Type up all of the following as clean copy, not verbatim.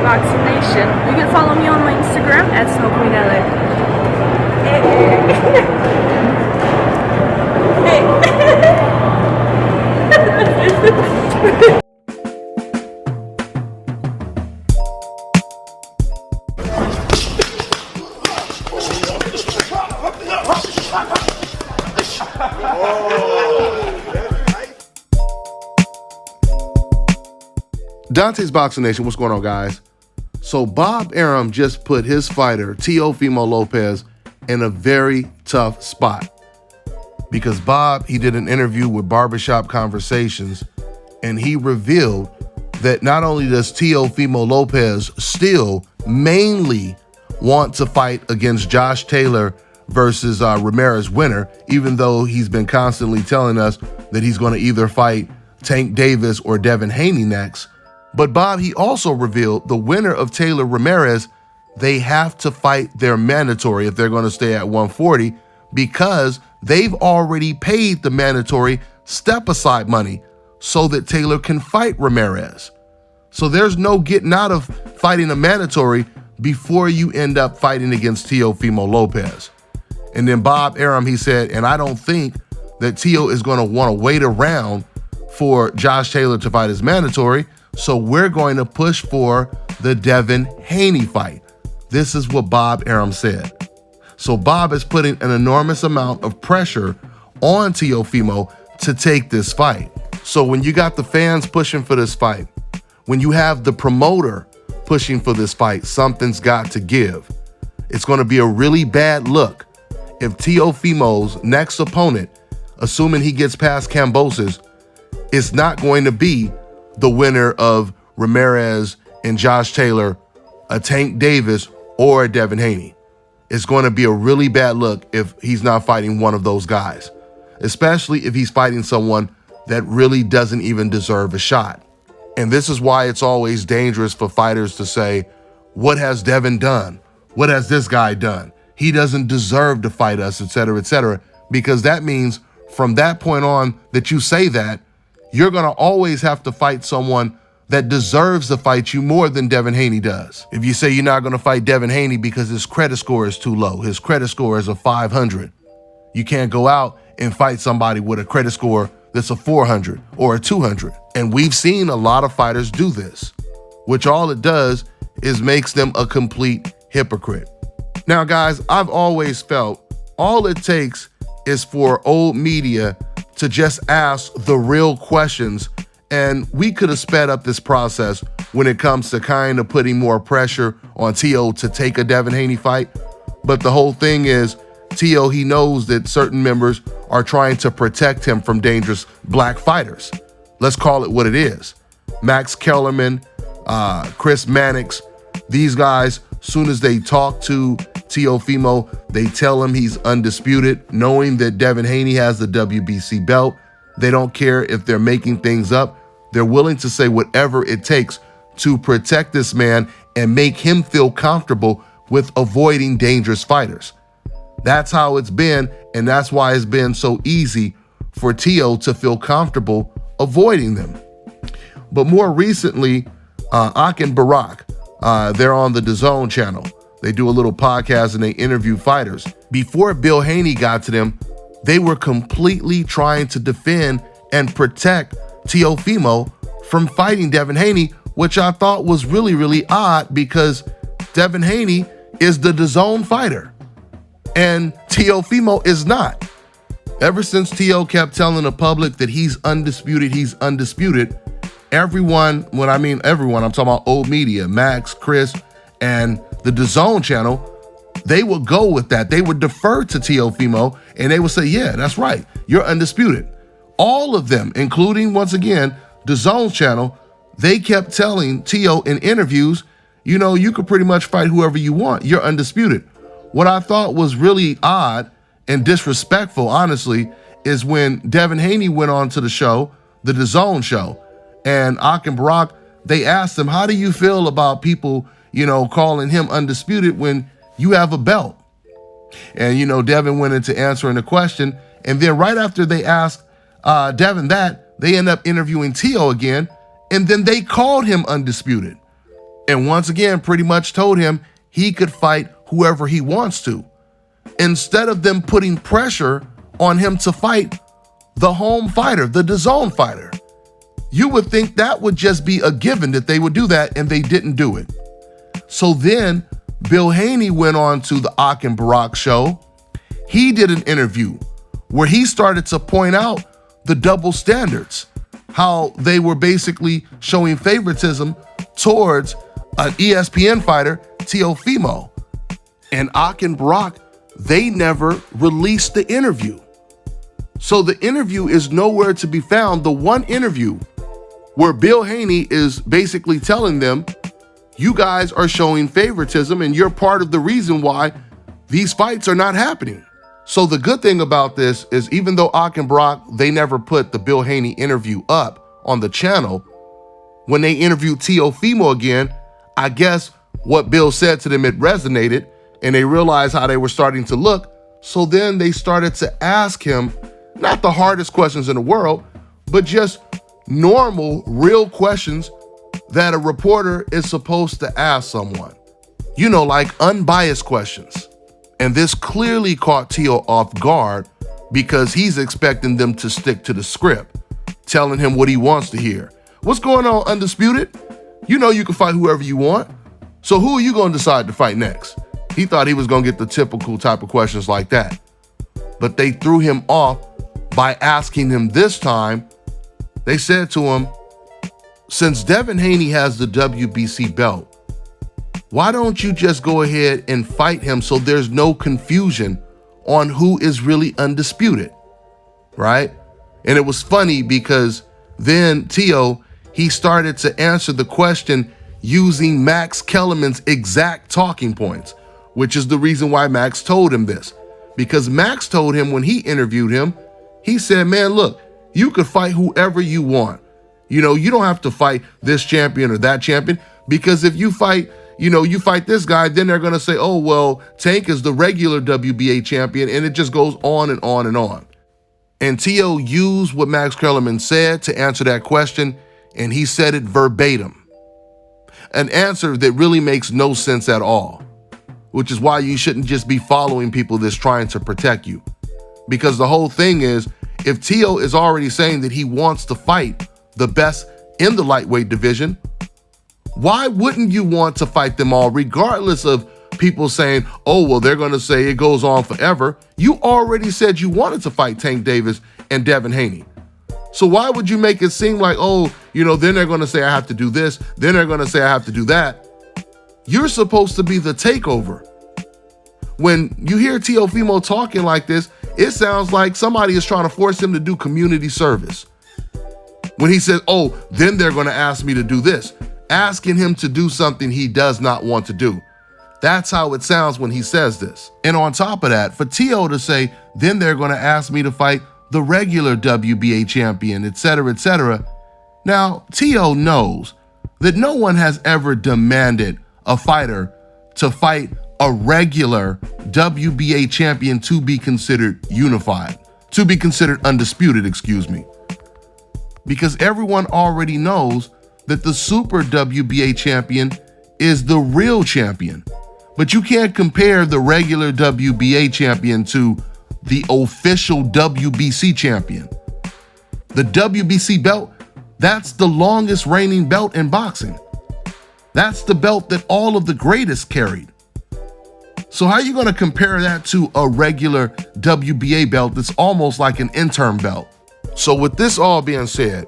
Dontaesboxingnation. You can follow me on my Instagram at ScalpCarolinas. Dontaesboxingnation, what's going on, guys? So Bob Arum just put his fighter, Teofimo Lopez, in a very tough spot. Because Bob, he did an interview with Barbershop Conversations, and he revealed that not only does Teofimo Lopez still mainly want to fight against Josh Taylor versus Ramirez winner, even though he's been constantly telling us that he's going to either fight Tank Davis or Devin Haney next. But Bob, he also revealed the winner of Taylor Ramirez, they have to fight their mandatory if they're going to stay at 140 because they've already paid the mandatory step-aside money so that Taylor can fight Ramirez. So there's no getting out of fighting a mandatory before you end up fighting against Teofimo Lopez. And then Bob Arum, he said, and I don't think that Teo is going to want to wait around for Josh Taylor to fight his mandatory. So we're going to push for the Devin Haney fight. This is what Bob Arum said. So Bob is putting an enormous amount of pressure on Teofimo to take this fight. So when you got the fans pushing for this fight, when you have the promoter pushing for this fight, something's got to give. It's going to be a really bad look if Teofimo's next opponent, assuming he gets past Kambosos, is not going to be the winner of Ramirez and Josh Taylor, a Tank Davis, or a Devin Haney. It's going to be a really bad look if he's not fighting one of those guys, especially if he's fighting someone that really doesn't even deserve a shot. And this is why it's always dangerous for fighters to say, what has Devin done? What has this guy done? He doesn't deserve to fight us, etc., because that means from that point on that you say that, you're going to always have to fight someone that deserves to fight you more than Devin Haney does. If you say you're not going to fight Devin Haney because his credit score is too low, his credit score is a 500, you can't go out and fight somebody with a credit score that's a 400 or a 200. And we've seen a lot of fighters do this, which all it does is makes them a complete hypocrite. Now, guys, I've always felt all it takes is for old media to just ask the real questions, and we could have sped up this process when it comes to kind of putting more pressure on Teo to take a Devin Haney fight. But the whole thing is, Teo, he knows that certain members are trying to protect him from dangerous black fighters. Let's call it what it is. Max Kellerman, Chris Mannix, these guys, soon as they talk to Teofimo, they tell him he's undisputed, knowing that Devin Haney has the WBC belt. They don't care if they're making things up. They're willing to say whatever it takes to protect this man and make him feel comfortable with avoiding dangerous fighters. That's how it's been, and that's why it's been so easy for Teo to feel comfortable avoiding them. But more recently, Ak and Barack, they're on the DAZN channel. They do a little podcast and they interview fighters. Before Bill Haney got to them, they were completely trying to defend and protect Teofimo from fighting Devin Haney, which I thought was really, really odd because Devin Haney is the DAZN fighter and Teofimo is not. Ever since Teo kept telling the public that he's undisputed, everyone, when I mean everyone, I'm talking about old media, Max, Chris, and the DAZN channel, they would go with that. They would defer to Teofimo and they would say, yeah, that's right, you're undisputed. All of them, including, once again, DAZN channel, they kept telling Teo in interviews, you know, you could pretty much fight whoever you want. You're undisputed. What I thought was really odd and disrespectful, honestly, is when Devin Haney went on to the show, the DAZN show, and Ak and Barack, they asked him, how do you feel about people, you know, calling him undisputed when you have a belt? And, you know, Devin went into answering the question. And then right after they asked Devin that, they end up interviewing Teo again. And then they called him undisputed. And once again, pretty much told him he could fight whoever he wants to. Instead of them putting pressure on him to fight the home fighter, the DAZN fighter. You would think that would just be a given that they would do that, and they didn't do it. So then Bill Haney went on to the Ak and Barak show. He did an interview where he started to point out the double standards, how they were basically showing favoritism towards an ESPN fighter, Teofimo. And Ak and Barak, they never released the interview. So the interview is nowhere to be found. The one interview where Bill Haney is basically telling them, you guys are showing favoritism and you're part of the reason why these fights are not happening. So the good thing about this is even though Ak and Barak, they never put the Bill Haney interview up on the channel, when they interviewed Teofimo again, I guess what Bill said to them, it resonated and they realized how they were starting to look. So then they started to ask him, not the hardest questions in the world, but just normal, real questions that a reporter is supposed to ask someone. You know, like unbiased questions. And this clearly caught Teo off guard because he's expecting them to stick to the script, telling him what he wants to hear. What's going on, Undisputed? You know you can fight whoever you want. So who are you going to decide to fight next? He thought he was going to get the typical type of questions like that. But they threw him off by asking him this time. They said to him, since Devin Haney has the WBC belt, why don't you just go ahead and fight him so there's no confusion on who is really undisputed, right? And it was funny because then Teo, he started to answer the question using Max Kellerman's exact talking points, which is the reason why Max told him this. Because Max told him when he interviewed him, he said, man, look, you could fight whoever you want. You know, you don't have to fight this champion or that champion, because if you fight, you fight this guy, then they're going to say, oh, well, Tank is the regular WBA champion, and it just goes on and on and on. And Teo used what Max Kellerman said to answer that question, and he said it verbatim. An answer that really makes no sense at all, which is why you shouldn't just be following people that's trying to protect you. Because the whole thing is, if Teo is already saying that he wants to fight the best in the lightweight division, why wouldn't you want to fight them all, regardless of people saying, oh, well, they're going to say it goes on forever? You already said you wanted to fight Tank Davis and Devin Haney. So why would you make it seem like, oh, then they're going to say I have to do this, then they're going to say I have to do that? You're supposed to be the takeover. When you hear Teofimo talking like this, it sounds like somebody is trying to force him to do community service. When he says, oh, then they're going to ask me to do this, asking him to do something he does not want to do. That's how it sounds when he says this. And on top of that, for Teo to say, then they're going to ask me to fight the regular WBA champion, etc., etc. Now, Teo knows that no one has ever demanded a fighter to fight a regular WBA champion to be considered unified, to be considered undisputed, excuse me. Because everyone already knows that the Super WBA champion is the real champion. But you can't compare the regular WBA champion to the official WBC champion. The WBC belt, that's the longest reigning belt in boxing. That's the belt that all of the greatest carried. So how are you going to compare that to a regular WBA belt that's almost like an interim belt? So with this all being said,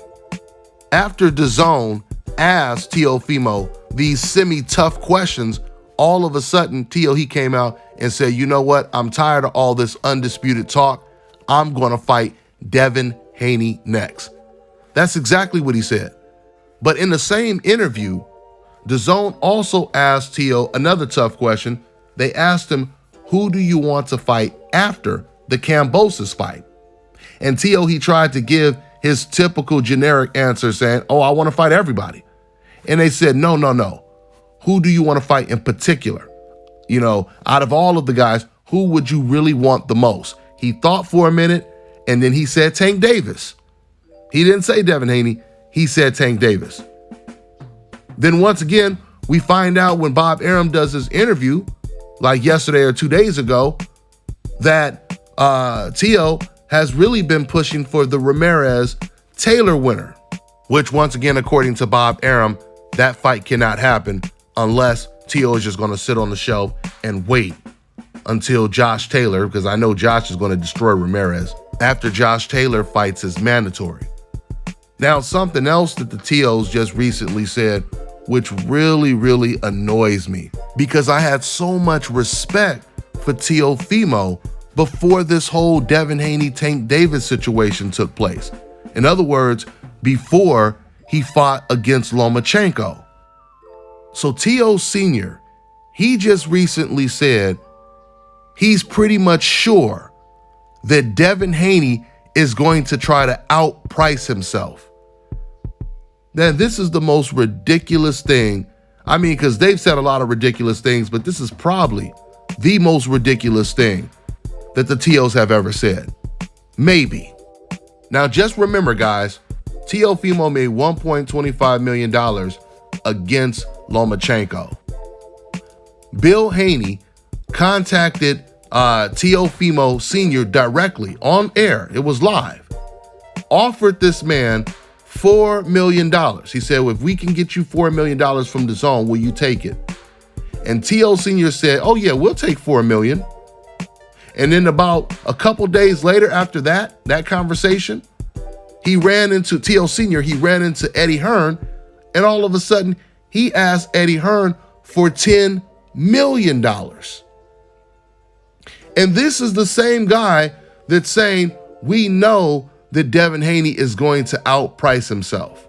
after DAZN asked Teofimo these semi-tough questions, all of a sudden, Teo, he came out and said, you know what? I'm tired of all this undisputed talk. I'm going to fight Devin Haney next. That's exactly what he said. But in the same interview, DAZN also asked Teo another tough question. They asked him, who do you want to fight after the Kambosos fight? And Teo, he tried to give his typical generic answer saying, oh, I want to fight everybody. And they said, no. Who do you want to fight in particular? Out of all of the guys, who would you really want the most? He thought for a minute, and then he said Tank Davis. He didn't say Devin Haney. He said Tank Davis. Then once again, we find out when Bob Arum does his interview, like yesterday or 2 days ago, that Teo has really been pushing for the Ramirez-Taylor winner, which once again, according to Bob Arum, that fight cannot happen unless Teo is just going to sit on the shelf and wait until Josh Taylor, because I know Josh is going to destroy Ramirez, after Josh Taylor fights is mandatory. Now, something else that the Teos just recently said, which really, really annoys me, because I had so much respect for Teofimo before this whole Devin Haney Tank Davis situation took place. In other words, before he fought against Lomachenko. So Teo Sr., he just recently said he's pretty much sure that Devin Haney is going to try to outprice himself. Now, this is the most ridiculous thing. I mean, because they've said a lot of ridiculous things, but this is probably the most ridiculous thing that the Teos have ever said. Maybe. Now, just remember, guys, Teofimo made $1.25 million against Lomachenko. Bill Haney contacted Teofimo Sr. directly on air. It was live. Offered this man $4 million. He said, well, if we can get you $4 million from the zone, will you take it? And Teo Sr. said, oh yeah, we'll take $4 million. And then about a couple days later after that conversation, Teo Sr., he ran into Eddie Hearn, and all of a sudden he asked Eddie Hearn for $10 million. And this is the same guy that's saying, we know that Devin Haney is going to outprice himself.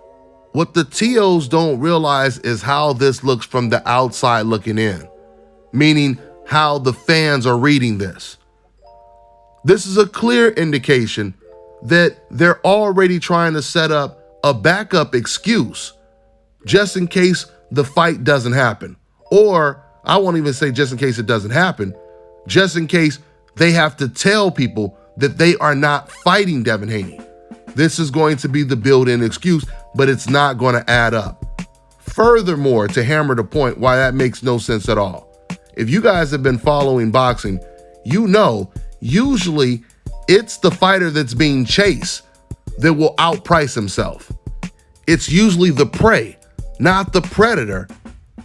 What the Teos don't realize is how this looks from the outside looking in, meaning how the fans are reading this. This is a clear indication that they're already trying to set up a backup excuse just in case the fight doesn't happen. Or I won't even say just in case it doesn't happen, just in case they have to tell people that they are not fighting Devin Haney. This is going to be the built-in excuse, but it's not going to add up. Furthermore, to hammer the point why that makes no sense at all, if you guys have been following boxing, you know usually it's the fighter that's being chased that will outprice himself. It's usually the prey, not the predator,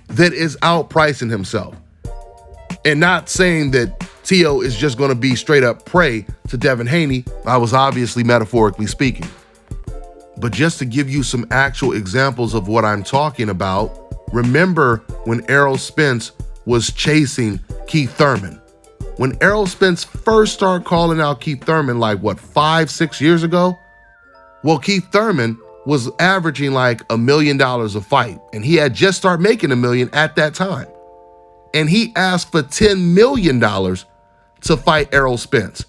that is outpricing himself. And not saying that Teo is just going to be straight up prey to Devin Haney. I was obviously metaphorically speaking. But just to give you some actual examples of what I'm talking about, remember when Errol Spence was chasing Keith Thurman. When Errol Spence first started calling out Keith Thurman, like what, 5-6 years ago? Well, Keith Thurman was averaging like $1 million a fight, and he had just started making $1 million at that time. And he asked for $10 million to fight Errol Spence,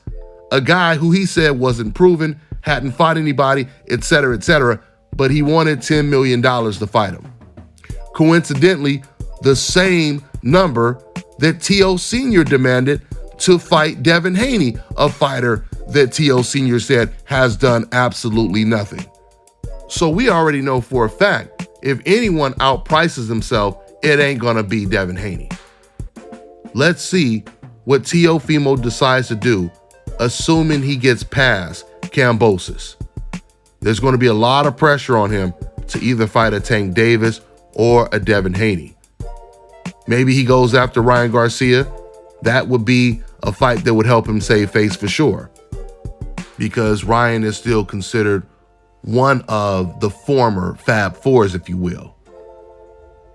a guy who he said wasn't proven, hadn't fought anybody, etc., but he wanted $10 million to fight him. Coincidentally, the same number that Teo Sr. demanded to fight Devin Haney, a fighter that Teo Sr. said has done absolutely nothing. So we already know for a fact, if anyone outprices himself, it ain't gonna be Devin Haney. Let's see what Teofimo decides to do, assuming he gets past Kambosos. There's going to be a lot of pressure on him to either fight a Tank Davis or a Devin Haney. Maybe he goes after Ryan Garcia. That would be a fight that would help him save face for sure, because Ryan is still considered one of the former Fab Fours, if you will.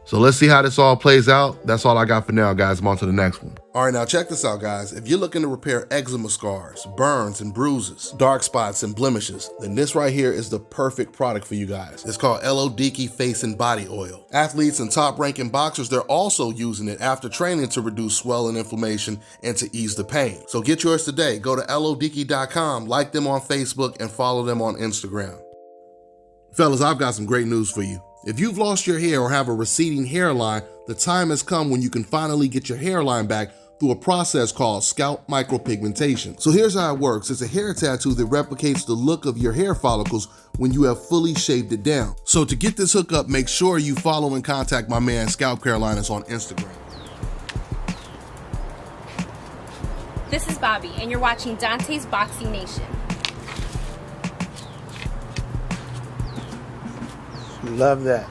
So let's see how this all plays out. That's all I got for now, guys. I'm on to the next one. All right, now check this out, guys. If you're looking to repair eczema scars, burns and bruises, dark spots and blemishes, then this right here is the perfect product for you guys. It's called Elodiki Face and Body Oil. Athletes and top-ranking boxers, they're also using it after training to reduce swelling, inflammation, and to ease the pain. So get yours today. Go to elodiki.com, like them on Facebook, and follow them on Instagram. Fellas, I've got some great news for you. If you've lost your hair or have a receding hairline, the time has come when you can finally get your hairline back through a process called scalp micropigmentation. So here's how it works. It's a hair tattoo that replicates the look of your hair follicles when you have fully shaved it down. So to get this hookup, make sure you follow and contact my man ScalpCarolinas on Instagram. This is Bobby, and you're watching Dontaesboxingnation. Love that.